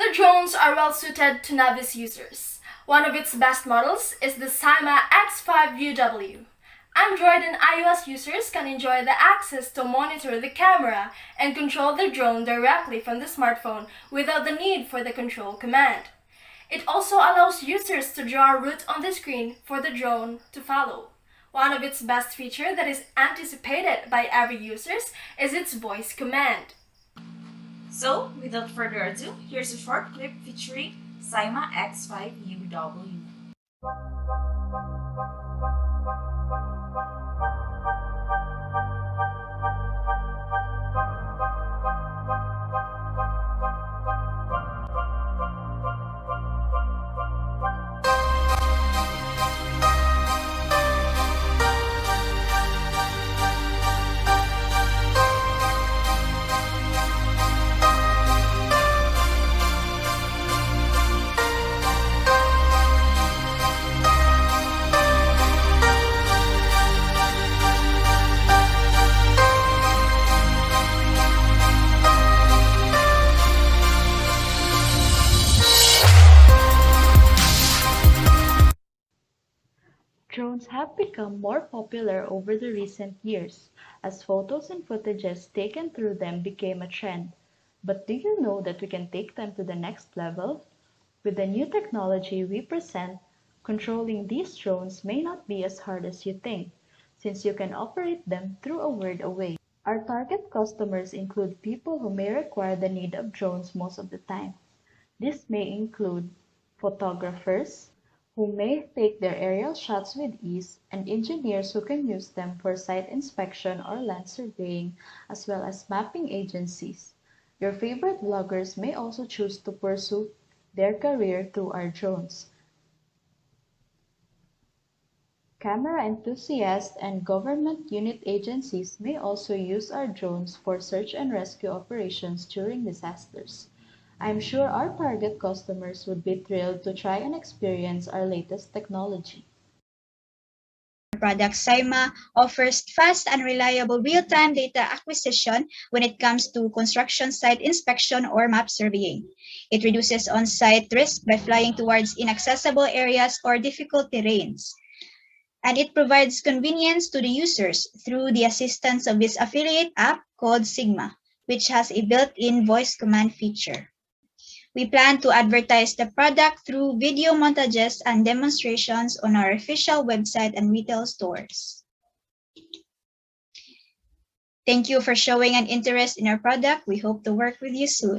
The drones are well suited to novice users. One of its best models is the Cyma X5UW. Android and iOS users can enjoy the access to monitor the camera and control the drone directly from the smartphone without the need for the control command. It also allows users to draw a route on the screen for the drone to follow. One of its best features that is anticipated by every user is its voice command. So, without further ado, here's a short clip featuring Cyma X5UW. Drones have become more popular over the recent years, as photos and footages taken through them became a trend. But do you know that we can take them to the next level? With the new technology we present, controlling these drones may not be as hard as you think, since you can operate them through a word away. Our target customers include people who may require the need of drones most of the time. This may include photographers, who may take their aerial shots with ease, and engineers who can use them for site inspection or land surveying, as well as mapping agencies. Your favorite vloggers may also choose to pursue their career through our drones. Camera enthusiasts and government unit agencies may also use our drones for search and rescue operations during disasters. I'm sure our target customers would be thrilled to try and experience our latest technology. Product Cyma offers fast and reliable real-time data acquisition when it comes to construction site inspection or map surveying. It reduces on-site risk by flying towards inaccessible areas or difficult terrains. And it provides convenience to the users through the assistance of its affiliate app called Sigma, which has a built-in voice command feature. We plan to advertise the product through video montages and demonstrations on our official website and retail stores. Thank you for showing an interest in our product. We hope to work with you soon.